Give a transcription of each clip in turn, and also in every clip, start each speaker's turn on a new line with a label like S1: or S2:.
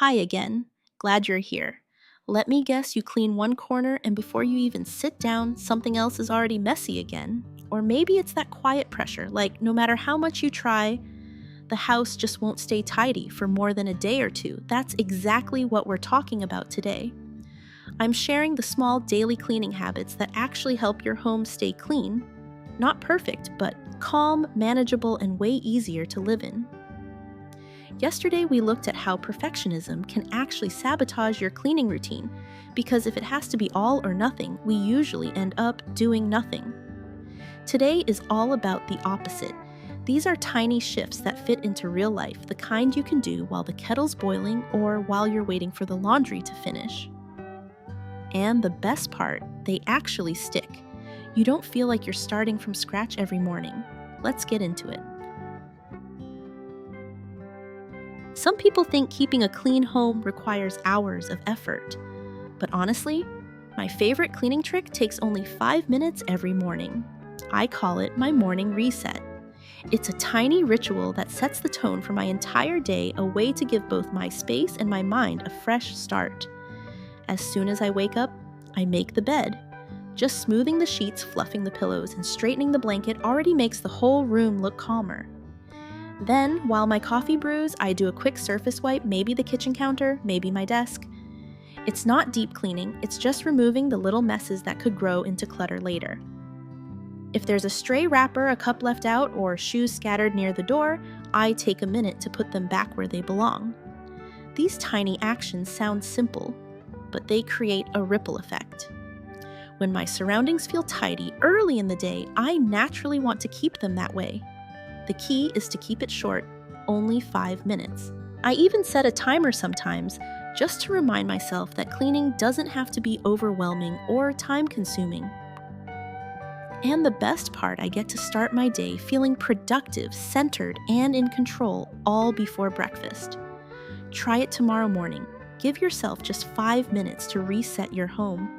S1: Hi again. Glad you're here. Let me guess you clean one corner and before you even sit down, something else is already messy again. Or maybe it's that quiet pressure, like no matter how much you try, the house just won't stay tidy for more than a day or two. That's exactly what we're talking about today. I'm sharing the small daily cleaning habits that actually help your home stay clean. Not perfect, but calm, manageable, and way easier to live in. Yesterday, we looked at how perfectionism can actually sabotage your cleaning routine, because if it has to be all or nothing, we usually end up doing nothing. Today is all about the opposite. These are tiny shifts that fit into real life, the kind you can do while the kettle's boiling or while you're waiting for the laundry to finish. And the best part, they actually stick. You don't feel like you're starting from scratch every morning. Let's get into it. Some people think keeping a clean home requires hours of effort. But honestly, my favorite cleaning trick takes only 5 minutes every morning. I call it my morning reset. It's a tiny ritual that sets the tone for my entire day, a way to give both my space and my mind a fresh start. As soon as I wake up, I make the bed. Just smoothing the sheets, fluffing the pillows, and straightening the blanket already makes the whole room look calmer. Then, while my coffee brews, I do a quick surface wipe, maybe the kitchen counter, maybe my desk. It's not deep cleaning, it's just removing the little messes that could grow into clutter later. If there's a stray wrapper, a cup left out, or shoes scattered near the door, I take a minute to put them back where they belong. These tiny actions sound simple, but they create a ripple effect. When my surroundings feel tidy early in the day, I naturally want to keep them that way. The key is to keep it short, only 5 minutes. I even set a timer sometimes, just to remind myself that cleaning doesn't have to be overwhelming or time-consuming. And the best part, I get to start my day feeling productive, centered, and in control, all before breakfast. Try it tomorrow morning. Give yourself just 5 minutes to reset your home.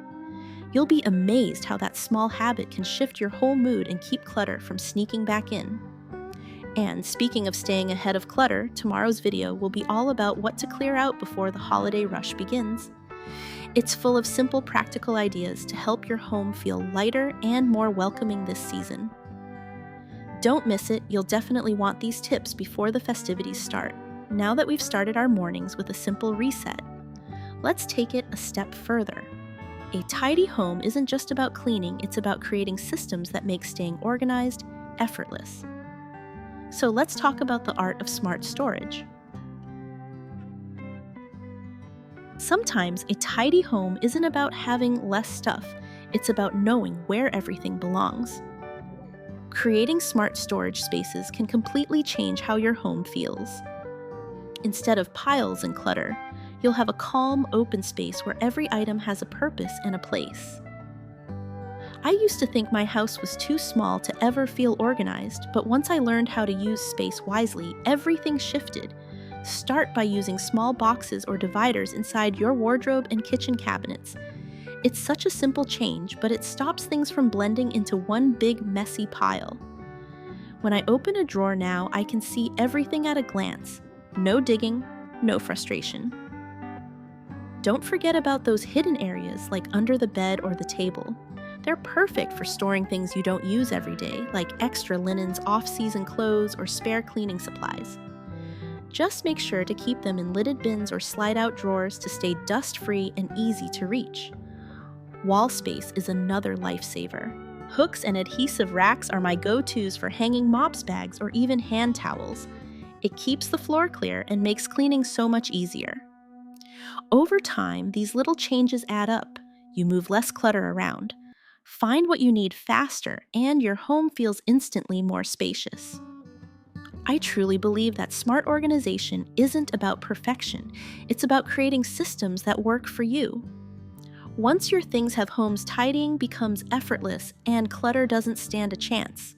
S1: You'll be amazed how that small habit can shift your whole mood and keep clutter from sneaking back in. And speaking of staying ahead of clutter, tomorrow's video will be all about what to clear out before the holiday rush begins. It's full of simple, practical ideas to help your home feel lighter and more welcoming this season. Don't miss it, you'll definitely want these tips before the festivities start. Now that we've started our mornings with a simple reset, let's take it a step further. A tidy home isn't just about cleaning, it's about creating systems that make staying organized effortless. So let's talk about the art of smart storage. Sometimes a tidy home isn't about having less stuff, it's about knowing where everything belongs. Creating smart storage spaces can completely change how your home feels. Instead of piles and clutter, you'll have a calm, open space where every item has a purpose and a place. I used to think my house was too small to ever feel organized, but once I learned how to use space wisely, everything shifted. Start by using small boxes or dividers inside your wardrobe and kitchen cabinets. It's such a simple change, but it stops things from blending into one big messy pile. When I open a drawer now, I can see everything at a glance. No digging, no frustration. Don't forget about those hidden areas like under the bed or the table. They're perfect for storing things you don't use every day, like extra linens, off-season clothes, or spare cleaning supplies. Just make sure to keep them in lidded bins or slide-out drawers to stay dust-free and easy to reach. Wall space is another lifesaver. Hooks and adhesive racks are my go-tos for hanging mops bags or even hand towels. It keeps the floor clear and makes cleaning so much easier. Over time, these little changes add up. You move less clutter around. Find what you need faster, and your home feels instantly more spacious. I truly believe that smart organization isn't about perfection. It's about creating systems that work for you. Once your things have homes, tidying becomes effortless, and clutter doesn't stand a chance.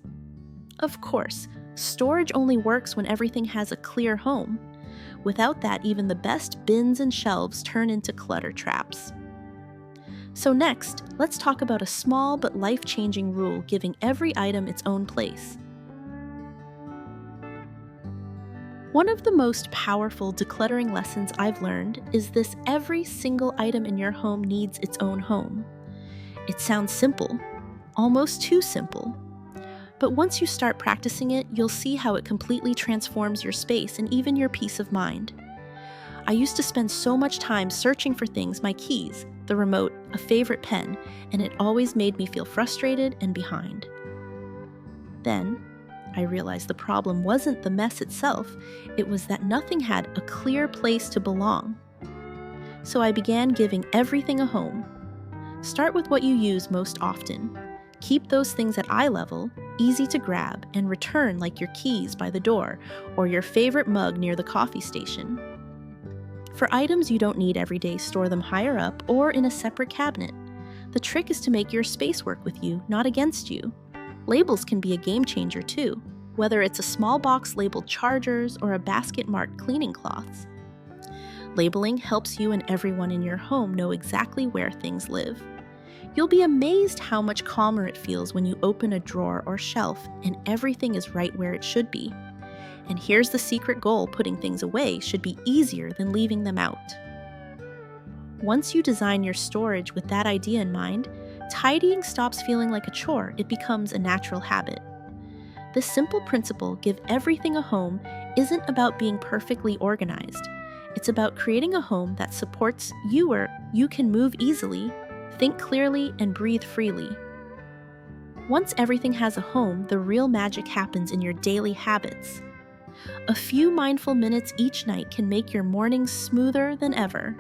S1: Of course, storage only works when everything has a clear home. Without that, even the best bins and shelves turn into clutter traps. So next, let's talk about a small but life-changing rule giving every item its own place. One of the most powerful decluttering lessons I've learned is this: every single item in your home needs its own home. It sounds simple, almost too simple. But once you start practicing it, you'll see how it completely transforms your space and even your peace of mind. I used to spend so much time searching for things: my keys, the remote, a favorite pen, and it always made me feel frustrated and behind. Then, I realized the problem wasn't the mess itself, it was that nothing had a clear place to belong. So I began giving everything a home. Start with what you use most often. Keep those things at eye level, easy to grab, and return like your keys by the door or your favorite mug near the coffee station. For items you don't need every day, store them higher up or in a separate cabinet. The trick is to make your space work with you, not against you. Labels can be a game changer too, whether it's a small box labeled chargers or a basket marked cleaning cloths. Labeling helps you and everyone in your home know exactly where things live. You'll be amazed how much calmer it feels when you open a drawer or shelf and everything is right where it should be. And here's the secret goal: putting things away should be easier than leaving them out. Once you design your storage with that idea in mind, tidying stops feeling like a chore. It becomes a natural habit. This simple principle, give everything a home, isn't about being perfectly organized. It's about creating a home that supports you, where you can move easily, think clearly, and breathe freely. Once everything has a home, the real magic happens in your daily habits. A few mindful minutes each night can make your mornings smoother than ever.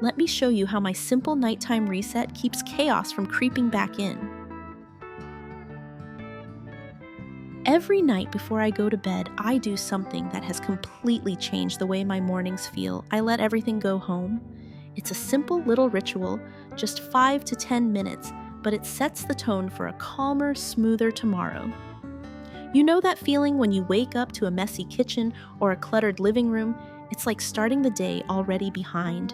S1: Let me show you how my simple nighttime reset keeps chaos from creeping back in. Every night before I go to bed, I do something that has completely changed the way my mornings feel. I let everything go home. It's a simple little ritual, just 5 to 10 minutes, but it sets the tone for a calmer, smoother tomorrow. You know that feeling when you wake up to a messy kitchen or a cluttered living room? It's like starting the day already behind.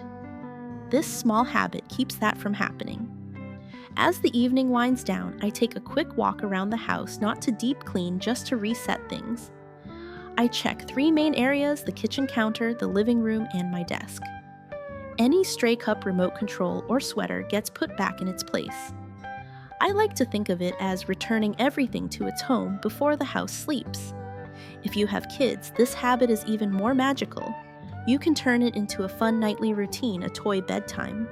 S1: This small habit keeps that from happening. As the evening winds down, I take a quick walk around the house, not to deep clean, just to reset things. I check 3 main areas: the kitchen counter, the living room, and my desk. Any stray cup, remote control, or sweater gets put back in its place. I like to think of it as returning everything to its home before the house sleeps. If you have kids, this habit is even more magical. You can turn it into a fun nightly routine, a toy bedtime.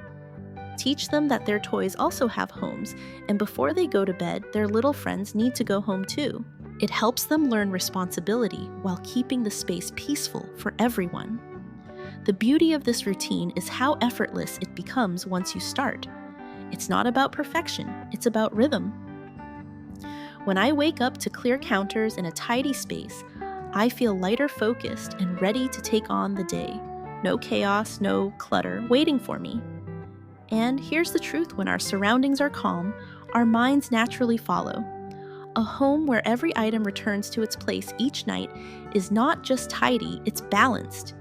S1: Teach them that their toys also have homes, and before they go to bed, their little friends need to go home too. It helps them learn responsibility while keeping the space peaceful for everyone. The beauty of this routine is how effortless it becomes once you start. It's not about perfection, it's about rhythm. When I wake up to clear counters and a tidy space, I feel lighter, focused, and ready to take on the day. No chaos, no clutter waiting for me. And here's the truth: when our surroundings are calm, our minds naturally follow. A home where every item returns to its place each night is not just tidy, it's balanced.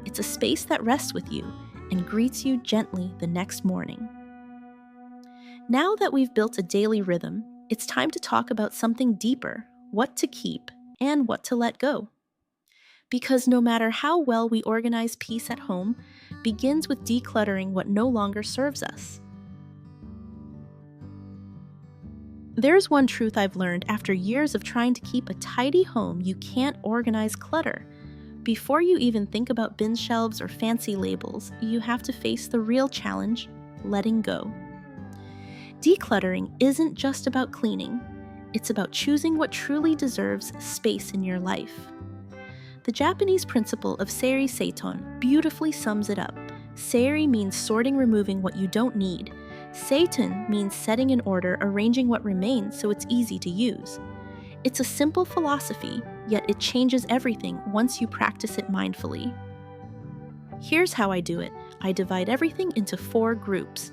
S1: It's a space that rests with you and greets you gently the next morning. Now that we've built a daily rhythm, it's time to talk about something deeper: what to keep and what to let go. Because no matter how well we organize, peace at home begins with decluttering what no longer serves us. There's one truth I've learned after years of trying to keep a tidy home: you can't organize clutter. Before you even think about bin shelves or fancy labels, you have to face the real challenge: letting go. Decluttering isn't just about cleaning. It's about choosing what truly deserves space in your life. The Japanese principle of seiri seiton beautifully sums it up. Seiri means sorting, removing what you don't need. Seiton means setting in order, arranging what remains so it's easy to use. It's a simple philosophy, yet it changes everything once you practice it mindfully. Here's how I do it. I divide everything into 4 groups.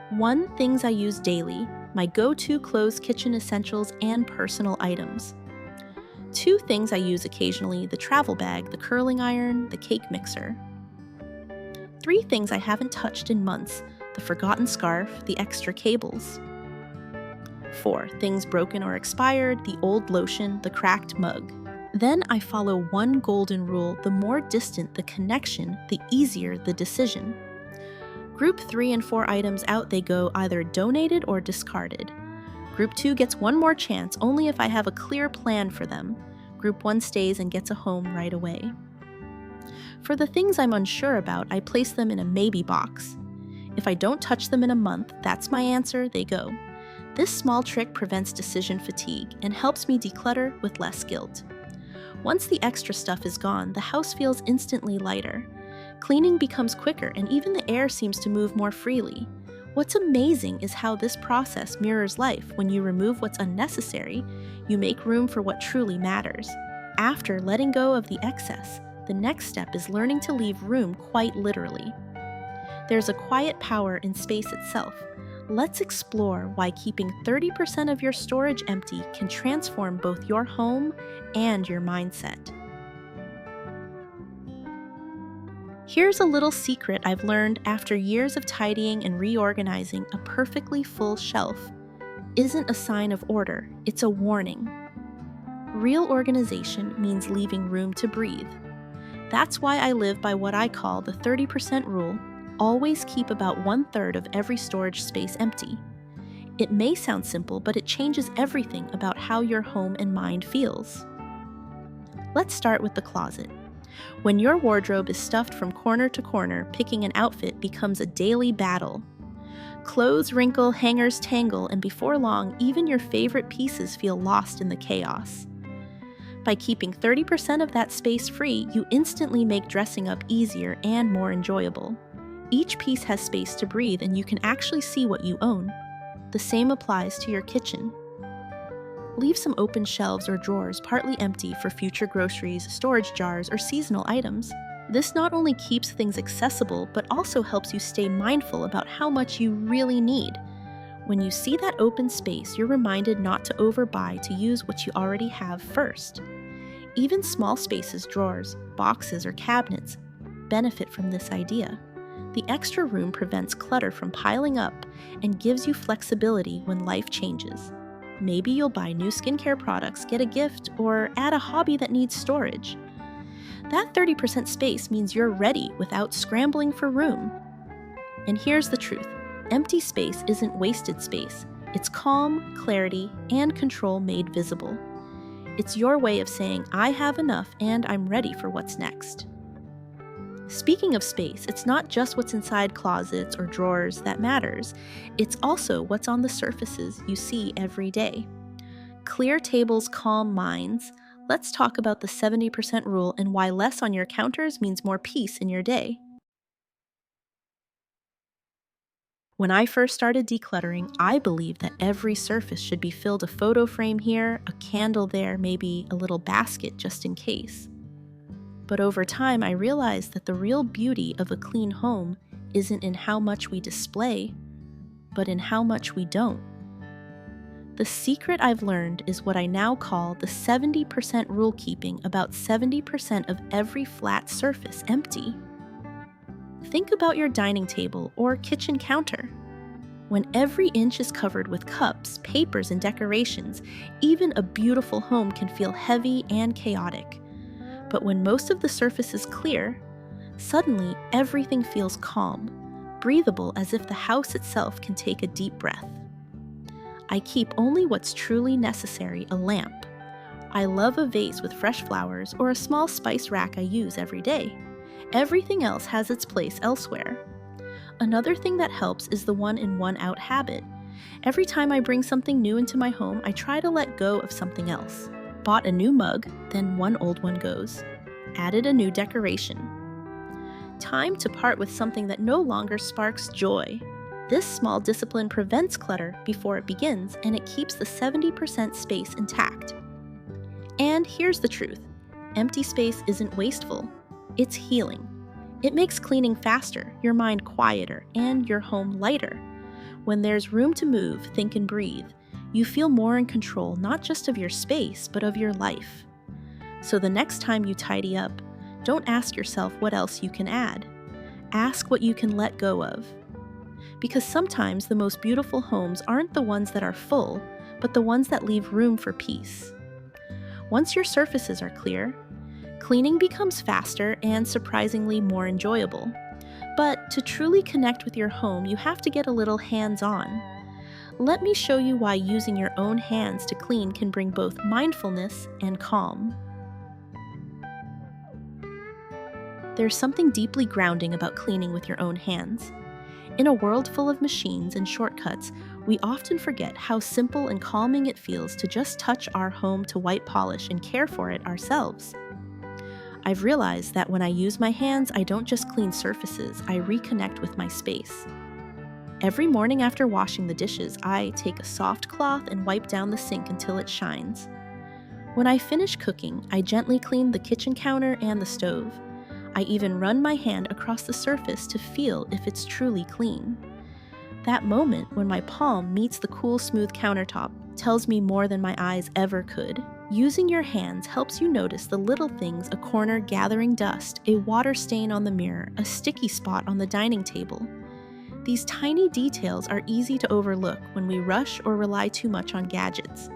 S1: 1, things I use daily, my go-to clothes, kitchen essentials, and personal items. 2, things I use occasionally, the travel bag, the curling iron, the cake mixer. 3, things I haven't touched in months, the forgotten scarf, the extra cables. 4, things broken or expired, the old lotion, the cracked mug. Then I follow one golden rule: the more distant the connection, the easier the decision. Group 3 and 4 items out, they go either donated or discarded. Group 2 gets one more chance only if I have a clear plan for them. Group 1 stays and gets a home right away. For the things I'm unsure about, I place them in a maybe box. If I don't touch them in a month, that's my answer, they go. This small trick prevents decision fatigue and helps me declutter with less guilt. Once the extra stuff is gone, the house feels instantly lighter. Cleaning becomes quicker and even the air seems to move more freely. What's amazing is how this process mirrors life. When you remove what's unnecessary, you make room for what truly matters. After letting go of the excess, the next step is learning to leave room quite literally. There's a quiet power in space itself. Let's explore why keeping 30% of your storage empty can transform both your home and your mindset. Here's a little secret I've learned after years of tidying and reorganizing. A perfectly full shelf isn't a sign of order, it's a warning. Real organization means leaving room to breathe. That's why I live by what I call the 30% rule. Always keep about 1/3 of every storage space empty. It may sound simple, but it changes everything about how your home and mind feels. Let's start with the closet. When your wardrobe is stuffed from corner to corner, picking an outfit becomes a daily battle. Clothes wrinkle, hangers tangle, and before long, even your favorite pieces feel lost in the chaos. By keeping 30% of that space free, you instantly make dressing up easier and more enjoyable. Each piece has space to breathe, and you can actually see what you own. The same applies to your kitchen. Leave some open shelves or drawers partly empty for future groceries, storage jars, or seasonal items. This not only keeps things accessible, but also helps you stay mindful about how much you really need. When you see that open space, you're reminded not to overbuy, to use what you already have first. Even small spaces, drawers, boxes, or cabinets benefit from this idea. The extra room prevents clutter from piling up and gives you flexibility when life changes. Maybe you'll buy new skincare products, get a gift, or add a hobby that needs storage. That 30% space means you're ready without scrambling for room. And here's the truth: empty space isn't wasted space. It's calm, clarity, and control made visible. It's your way of saying, I have enough and I'm ready for what's next. Speaking of space, it's not just what's inside closets or drawers that matters. It's also what's on the surfaces you see every day. Clear tables, calm minds. Let's talk about the 70% rule and why less on your counters means more peace in your day. When I first started decluttering, I believed that every surface should be filled: a photo frame here, a candle there, maybe a little basket just in case. But over time, I realized that the real beauty of a clean home isn't in how much we display, but in how much we don't. The secret I've learned is what I now call the 70% rule: keeping about 70% of every flat surface empty. Think about your dining table or kitchen counter. When every inch is covered with cups, papers, and decorations, even a beautiful home can feel heavy and chaotic. But when most of the surface is clear, suddenly everything feels calm, breathable, as if the house itself can take a deep breath. I keep only what's truly necessary: a lamp. I love a vase with fresh flowers or a small spice rack I use every day. Everything else has its place elsewhere. Another thing that helps is the one in, one out habit. Every time I bring something new into my home, I try to let go of something else. Bought a new mug, then one old one goes. Added a new decoration. Time to part with something that no longer sparks joy. This small discipline prevents clutter before it begins, and it keeps the 70% space intact. And here's the truth: empty space isn't wasteful, it's healing. It makes cleaning faster, your mind quieter, and your home lighter. When there's room to move, think, and breathe, you feel more in control, not just of your space, but of your life. So the next time you tidy up, don't ask yourself what else you can add. Ask what you can let go of. Because sometimes the most beautiful homes aren't the ones that are full, but the ones that leave room for peace. Once your surfaces are clear, cleaning becomes faster and surprisingly more enjoyable. But to truly connect with your home, you have to get a little hands-on. Let me show you why using your own hands to clean can bring both mindfulness and calm. There's something deeply grounding about cleaning with your own hands. In a world full of machines and shortcuts, we often forget how simple and calming it feels to just touch our home to white polish and care for it ourselves. I've realized that when I use my hands, I don't just clean surfaces, I reconnect with my space. Every morning after washing the dishes, I take a soft cloth and wipe down the sink until it shines. When I finish cooking, I gently clean the kitchen counter and the stove. I even run my hand across the surface to feel if it's truly clean. That moment when my palm meets the cool, smooth countertop tells me more than my eyes ever could. Using your hands helps you notice the little things: a corner gathering dust, a water stain on the mirror, a sticky spot on the dining table. These tiny details are easy to overlook when we rush or rely too much on gadgets.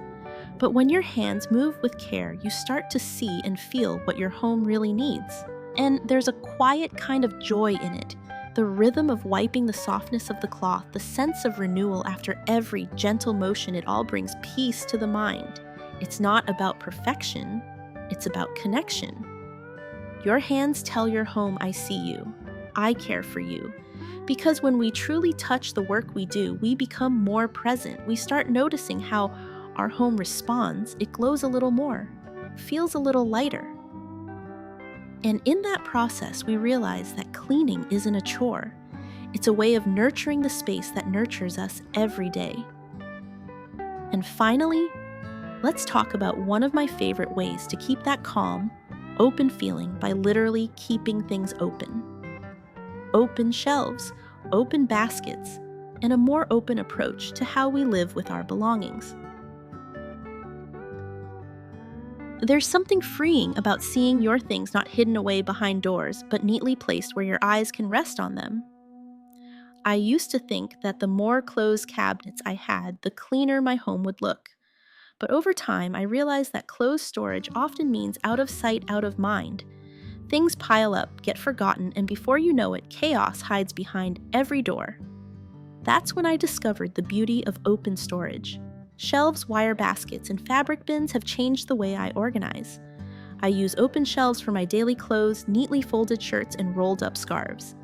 S1: But when your hands move with care, you start to see and feel what your home really needs. And there's a quiet kind of joy in it. The rhythm of wiping, the softness of the cloth, the sense of renewal after every gentle motion, it all brings peace to the mind. It's not about perfection, it's about connection. Your hands tell your home, I see you, I care for you. Because when we truly touch the work we do, we become more present. We start noticing how our home responds. It glows a little more, feels a little lighter. And in that process, we realize that cleaning isn't a chore. It's a way of nurturing the space that nurtures us every day. And finally, let's talk about one of my favorite ways to keep that calm, open feeling by literally keeping things open. Open shelves, open baskets, and a more open approach to how we live with our belongings. There's something freeing about seeing your things not hidden away behind doors, but neatly placed where your eyes can rest on them. I used to think that the more closed cabinets I had, the cleaner my home would look. But over time, I realized that closed storage often means out of sight, out of mind. Things pile up, get forgotten, and before you know it, chaos hides behind every door. That's when I discovered the beauty of open storage. Shelves, wire baskets, and fabric bins have changed the way I organize. I use open shelves for my daily clothes, neatly folded shirts, and rolled up scarves.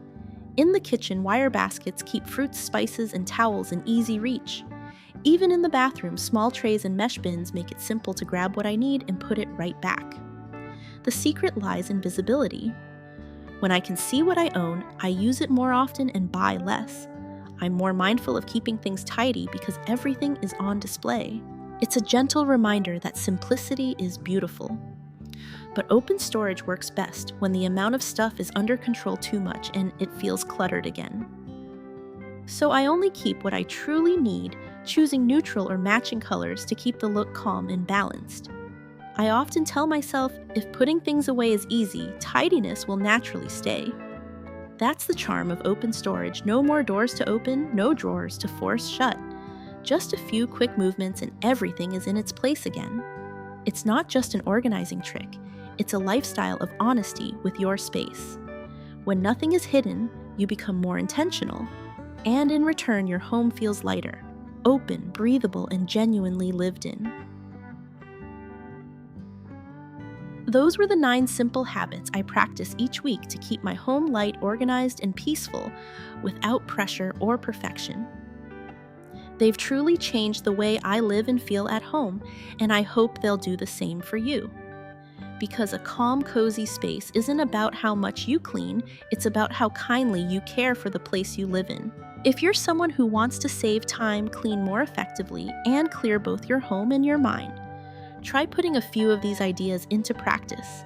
S1: In the kitchen, wire baskets keep fruits, spices, and towels in easy reach. Even in the bathroom, small trays and mesh bins make it simple to grab what I need and put it right back. The secret lies in visibility. When I can see what I own, I use it more often and buy less. I'm more mindful of keeping things tidy because everything is on display. It's a gentle reminder that simplicity is beautiful. But open storage works best when the amount of stuff is under control too much and it feels cluttered again. So I only keep what I truly need, choosing neutral or matching colors to keep the look calm and balanced. I often tell myself, if putting things away is easy, tidiness will naturally stay. That's the charm of open storage. No more doors to open, no drawers to force shut. Just a few quick movements and everything is in its place again. It's not just an organizing trick, it's a lifestyle of honesty with your space. When nothing is hidden, you become more intentional. And in return, your home feels lighter, open, breathable, and genuinely lived in. Those were the 9 simple habits I practice each week to keep my home light, organized, and peaceful without pressure or perfection. They've truly changed the way I live and feel at home, and I hope they'll do the same for you. Because a calm, cozy space isn't about how much you clean, it's about how kindly you care for the place you live in. If you're someone who wants to save time, clean more effectively, and clear both your home and your mind, try putting a few of these ideas into practice.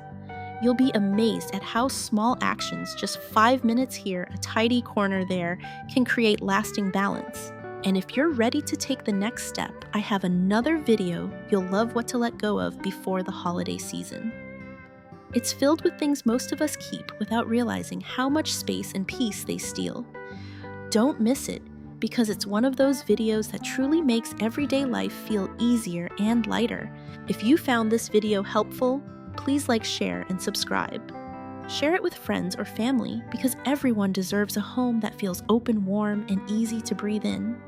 S1: You'll be amazed at how small actions, just 5 minutes here, a tidy corner there, can create lasting balance. And if you're ready to take the next step, I have another video you'll love what to let go of before the holiday season. It's filled with things most of us keep without realizing how much space and peace they steal. Don't miss it. because it's one of those videos that truly makes everyday life feel easier and lighter. If you found this video helpful, please like, share, and subscribe. Share it with friends or family because everyone deserves a home that feels open, warm, and easy to breathe in.